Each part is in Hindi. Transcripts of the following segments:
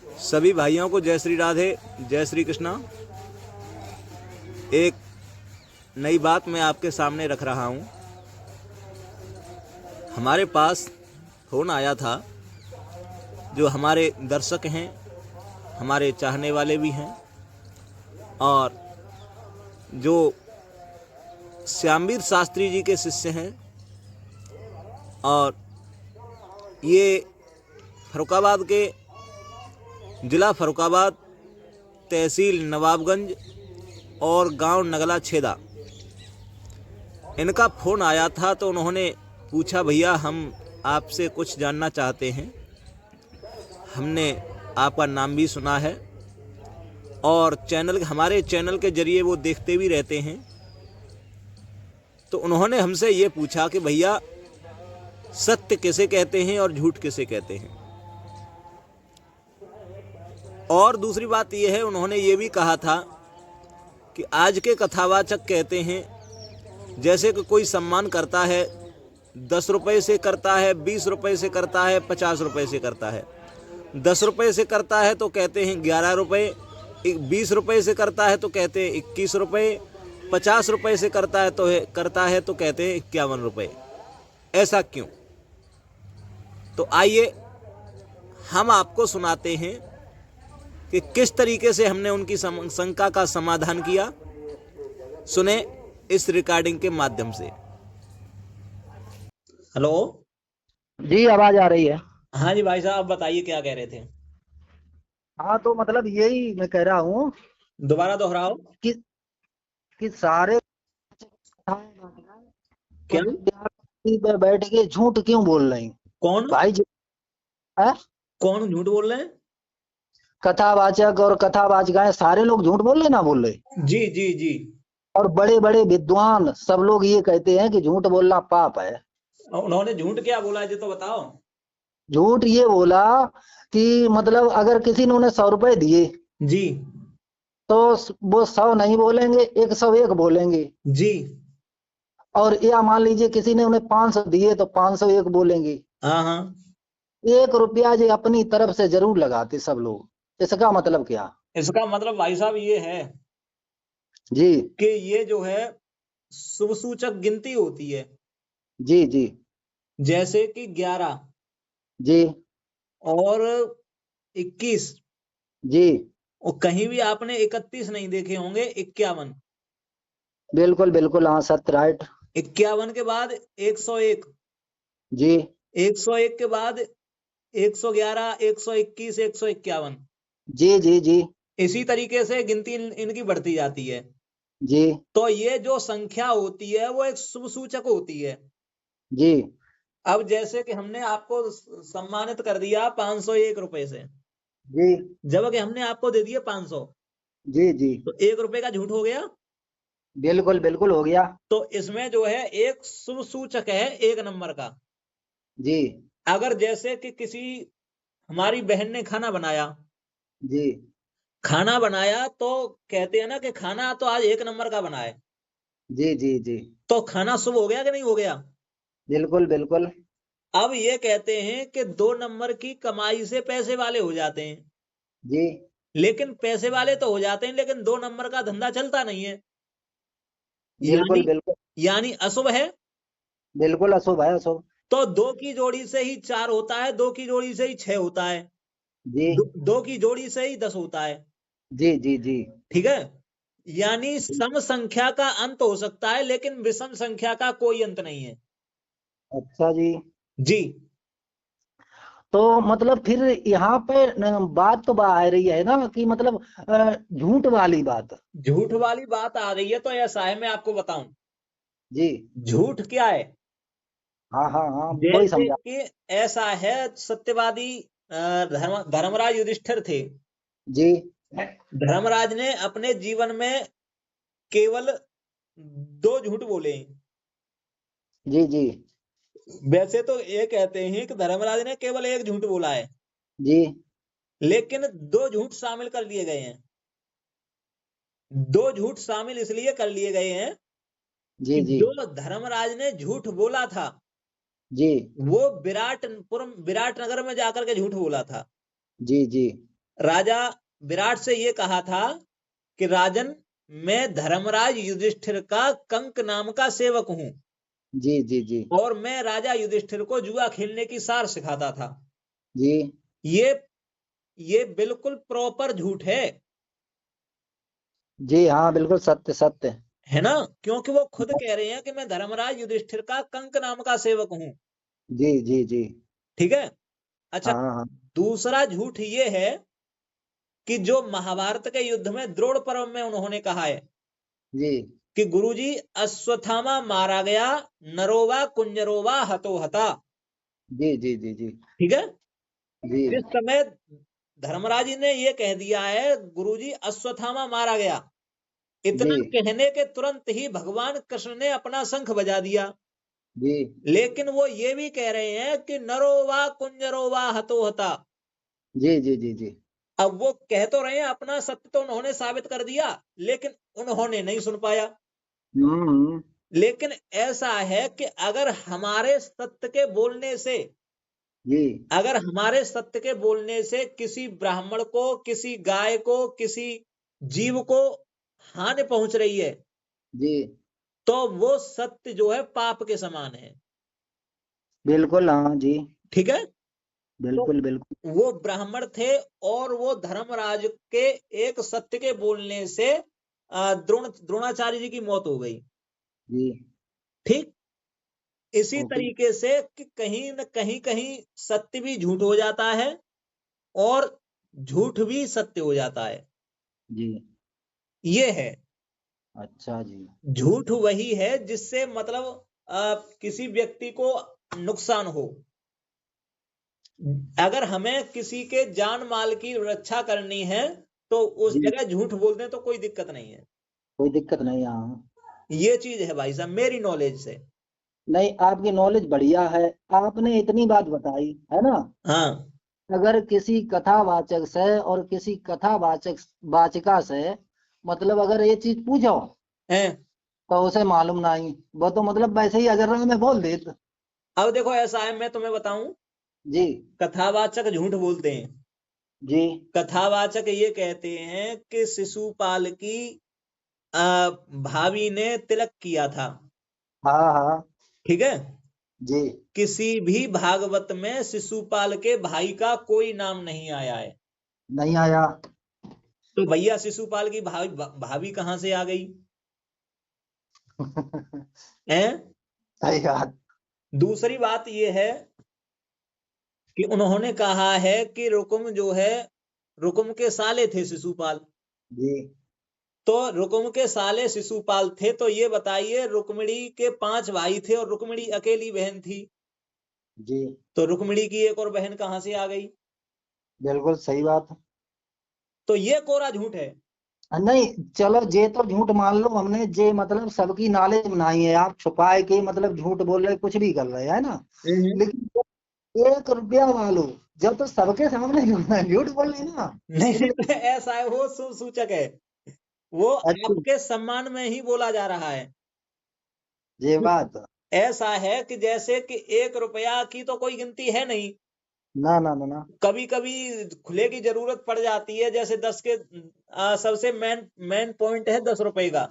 सभी भाइयों को जय श्री राधे, जय श्री कृष्णा। एक नई बात मैं आपके सामने रख रहा हूँ। हमारे पास फ़ोन आया था, जो हमारे दर्शक हैं, हमारे चाहने वाले भी हैं, और जो श्यामवीर शास्त्री जी के शिष्य हैं, और ये फर्रुखाबाद के ज़िला फर्रुखाबाद, तहसील नवाबगंज और गांव नगला छेदा, इनका फ़ोन आया था। तो उन्होंने पूछा, भैया हम आपसे कुछ जानना चाहते हैं, हमने आपका नाम भी सुना है और हमारे चैनल के जरिए वो देखते भी रहते हैं। तो उन्होंने हमसे ये पूछा कि भैया सत्य किसे कहते हैं और झूठ किसे कहते हैं। और दूसरी बात यह है, उन्होंने ये भी कहा था कि आज के कथावाचक कहते हैं, जैसे कि कोई सम्मान करता है 10 रुपये से करता है, 20 रुपये से करता है, 50 रुपये से करता है। 10 रुपये से करता है तो कहते हैं 11 रुपये, 20 रुपये से करता है तो कहते हैं 21 रुपये, 50 रुपये से करता है तो कहते हैं 51 रुपये। ऐसा क्यों? तो आइए हम आपको सुनाते हैं कि किस तरीके से हमने उनकी शंका का समाधान किया। सुने इस रिकॉर्डिंग के माध्यम से। हेलो जी, आवाज आ रही है। हाँ जी भाई साहब, आप बताइए क्या कह रहे थे। हाँ, तो मतलब यही मैं कह रहा हूँ दोबारा दोहराओ। कि सारे क्या? पे बैठ के झूठ क्यों बोल रहे हैं कौन भाई जी? है? कौन झूठ बोल रहे हैं? कथावाचक और कथावाचिकाएं सारे लोग झूठ बोल रहे ना बोल रहे। जी जी जी। और बड़े बड़े विद्वान सब लोग ये कहते हैं कि झूठ बोलना पाप है। उन्होंने झूठ क्या बोला है, तो बताओ। झूठ ये बोला कि मतलब अगर किसी ने उन्हें 100 रुपए दिए जी तो वो 100 नहीं बोलेंगे, 101 बोलेंगे। जी। और या मान लीजिए किसी ने उन्हें 500 दिए तो 501 बोलेंगे। हाँ हाँ। 1 रुपया जो अपनी तरफ से जरूर लगाते सब लोग। इसका मतलब क्या? इसका मतलब भाई साहब ये है जी कि ये जो है शुभ सूचक गिनती होती है। जी जी जैसे कि 11 जी और 21, जी, और कहीं भी आपने 31 नहीं देखे होंगे। 51, बिल्कुल बिल्कुल, हाँ, सत्य, राइट। 51 के बाद 101, जी 101 के बाद 111, 121, 151। जी जी जी इसी तरीके से गिनती इनकी बढ़ती जाती है। जी तो ये जो संख्या होती है वो एक शुभ सूचक होती है। जी अब जैसे कि हमने आपको सम्मानित कर दिया 501 रुपए से, जी जबकि हमने आपको दे दिए 500, जी जी, तो 1 रुपए का झूठ हो गया। बिल्कुल बिल्कुल हो गया। तो इसमें जो है एक शुभ सूचक है 1 नंबर का। जी अगर जैसे कि किसी हमारी बहन ने खाना बनाया, जी तो कहते हैं ना कि खाना तो आज 1 नंबर का बना है, जी जी जी, तो खाना शुभ हो गया कि नहीं हो गया? बिल्कुल बिल्कुल। अब ये कहते हैं कि 2 नंबर की कमाई से पैसे वाले हो जाते हैं, जी, लेकिन पैसे वाले तो हो जाते हैं, लेकिन 2 नंबर का धंधा चलता नहीं है। बिल्कुल यानी बिल्कुल, यानी अशुभ है। बिल्कुल अशुभ है, अशुभ। तो 2 की जोड़ी से ही 4 होता है, 2 की जोड़ी से ही 6 होता है, जी 2 की जोड़ी से ही 10 होता है। जी जी जी, ठीक है? यानी सम संख्या का अंत हो सकता है, लेकिन विषम संख्या का कोई अंत नहीं है। अच्छा जी। जी। तो मतलब फिर यहाँ पे बात तो आ रही है ना कि मतलब झूठ वाली बात। झूठ वाली बात आ रही है, तो ऐसा है, मैं आपको बताऊं जी, झूठ क्या है। हाँ हाँ हाँ, वही जैसे समझा। कि ऐसा है, सत्यवादी धर्मराज युधिष्ठिर थे। जी धर्मराज ने अपने जीवन में केवल 2 झूठ बोले। जी जी वैसे तो ये कहते हैं कि धर्मराज ने केवल 1 झूठ बोला है, जी लेकिन 2 झूठ शामिल कर लिए गए हैं। 2 झूठ शामिल इसलिए कर लिए गए हैं जी कि जी जो धर्मराज ने झूठ बोला था, जी वो विराट नगर में जाकर के झूठ बोला था। जी जी राजा विराट से ये कहा था कि राजन, मैं धर्मराज युधिष्ठिर का कंक नाम का सेवक हूं जी जी जी और मैं राजा युधिष्ठिर को जुआ खेलने की सार सिखाता था। जी ये ये बिल्कुल प्रॉपर झूठ जी, हाँ बिल्कुल सत्य सत्य। है ना, क्योंकि वो खुद कह रहे हैं कि मैं धर्मराज युधिष्ठिर का कंक नाम का सेवक हूं। जी जी जी। ठीक है। अच्छा, हाँ हाँ दूसरा झूठ ये है कि जो महाभारत के युद्ध में द्रोण पर्व में उन्होंने कहा है जी कि गुरुजी अश्वत्थामा मारा गया, नरोवा कुंजरोवा हतो हता। जी जी जी जी ठीक है। जी जिस समय धर्मराज जी ने ये कह दिया है गुरुजी अश्वत्थामा मारा गया, जी इतना कहने के तुरंत ही भगवान कृष्ण ने अपना शंख बजा दिया। जी लेकिन वो ये भी कह रहे हैं कि नरोवा कुंजरोवा हतो हता। जी जी जी जी। अब वो कह तो रहे हैं, अपना सत्य तो उन्होंने साबित कर दिया, लेकिन उन्होंने नहीं सुन पाया। हम्म। लेकिन ऐसा है कि अगर हमारे सत्य के बोलने से, जी अगर हमारे सत्य के बोलने से किसी ब्राह्मण को, किसी गाय को, किसी जीव को हानि पहुंच रही है, जी तो वो सत्य जो है पाप के समान है। बिल्कुल, हाँ जी ठीक है। तो बिल्कुल बिल्कुल। वो ब्राह्मण थे और वो धर्मराज के एक सत्य के बोलने से द्रोणाचार्य जी की मौत हो गई। जी ठीक। इसी ओके। तरीके से कि कहीं न कहीं कहीं सत्य भी झूठ हो जाता है और झूठ भी सत्य हो जाता है। जी ये है, अच्छा जी। झूठ वही है जिससे मतलब किसी व्यक्ति को नुकसान हो। अगर हमें किसी के जान माल की रक्षा करनी है तो उस जी जगह झूठ बोल दें तो कोई दिक्कत नहीं है। कोई दिक्कत नहीं, हाँ। ये चीज है भाई साहब मेरी नॉलेज से। नहीं, आपकी नॉलेज बढ़िया है। आपने इतनी बात बताई है ना। हाँ। अगर किसी कथावाचक से और किसी कथावाचक वाचिका से मतलब अगर ये चीज पूछो है। तो उसे मालूम नहीं, वो तो मतलब वैसे ही अगर में बोल देत। अब देखो ऐसा है, मैं तुम्हें बताऊं, जी कथावाचक झूठ बोलते हैं। जी कथावाचक ये कहते हैं कि शिशुपाल की भाभी ने तिलक किया था। हाँ हाँ ठीक है। जी। किसी भी भागवत में शिशुपाल के भाई का कोई नाम नहीं आया है। नहीं आया। तो भैया शिशुपाल की भाभी भाभी कहां से आ गई है। सही बात। दूसरी बात यह है कि उन्होंने कहा है कि रुकुम जो है, रुकुम के साले थे शिशुपाल। जी तो रुकुम के साले शिशुपाल थे, तो ये बताइए रुक्मिणी के 5 भाई थे और रुक्मिणी अकेली बहन थी, जी तो रुक्मिणी की एक और बहन कहां से आ गई। बिल्कुल सही बात। तो ये कोरा झूठ है। नहीं, चलो जे तो झूठ मान लो हमने, जे मतलब सबकी नॉलेज बनाई है, आप छुपाए के मतलब झूठ बोल रहे कुछ भी कर रहे हैं ना। हम्म। लेकिन 1 रुपया वालो जब तो सबके सामने झूठ बोल रहे ना। नहीं नहीं, तो ऐसा है, वो शुभ सूचक है, वो अच्छा, आपके सम्मान में ही बोला जा रहा है। ये बात। ऐसा है कि जैसे कि 1 रुपया की तो कोई गिनती है नहीं, ना ना ना ना। कभी कभी खुले की जरूरत पड़ जाती है, जैसे 10 के सबसे मेन मेन पॉइंट है 10 रुपए का।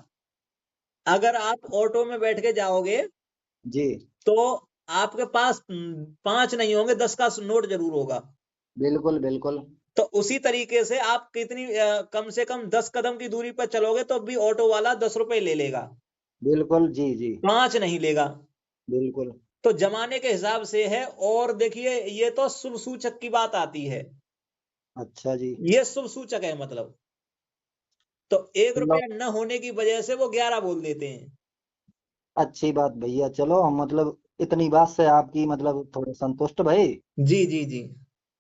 अगर आप ऑटो में बैठ के जाओगे जी तो आपके पास 5 नहीं होंगे, 10 का नोट जरूर होगा। बिल्कुल बिल्कुल। तो उसी तरीके से आप कितनी कम से कम 10 कदम की दूरी पर चलोगे तो भी ऑटो वाला 10 रुपए ले लेगा, बिल्कुल जी जी 5 नहीं लेगा। बिल्कुल। तो जमाने के हिसाब से है। और देखिए ये तो शुभ सूचक की बात आती है, अच्छा जी। ये शुभ सूचक है मतलब। तो एक चलो, रुपया न होने की वजह से वो 11 बोल देते हैं। अच्छी बात भैया। चलो हम मतलब इतनी बात से आपकी मतलब थोड़े संतुष्ट भाई। जी जी जी।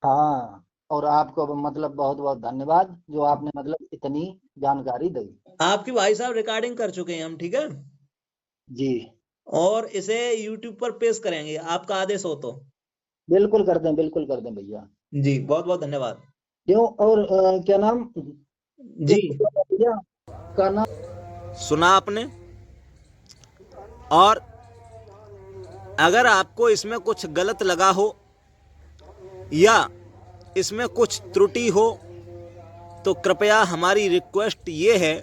हाँ, और आपको मतलब बहुत बहुत धन्यवाद जो आपने मतलब इतनी जानकारी दी। आपकी भाई साहब रिकॉर्डिंग कर चुके हैं हम, ठीक है। जी और इसे यूट्यूब पर पेश करेंगे, आपका आदेश हो तो। बिल्कुल कर दें, बिल्कुल कर दें भैया। जी बहुत बहुत धन्यवाद। क्यों, और क्या नाम जी। भैया का नाम। सुना आपने। और अगर आपको इसमें कुछ गलत लगा हो या इसमें कुछ त्रुटि हो तो कृपया हमारी रिक्वेस्ट ये है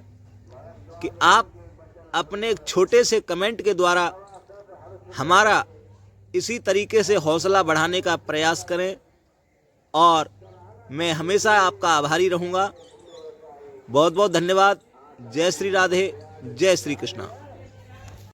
कि आप अपने एक छोटे से कमेंट के द्वारा हमारा इसी तरीके से हौसला बढ़ाने का प्रयास करें और मैं हमेशा आपका आभारी रहूँगा। बहुत बहुत धन्यवाद। जय श्री राधे, जय श्री कृष्णा।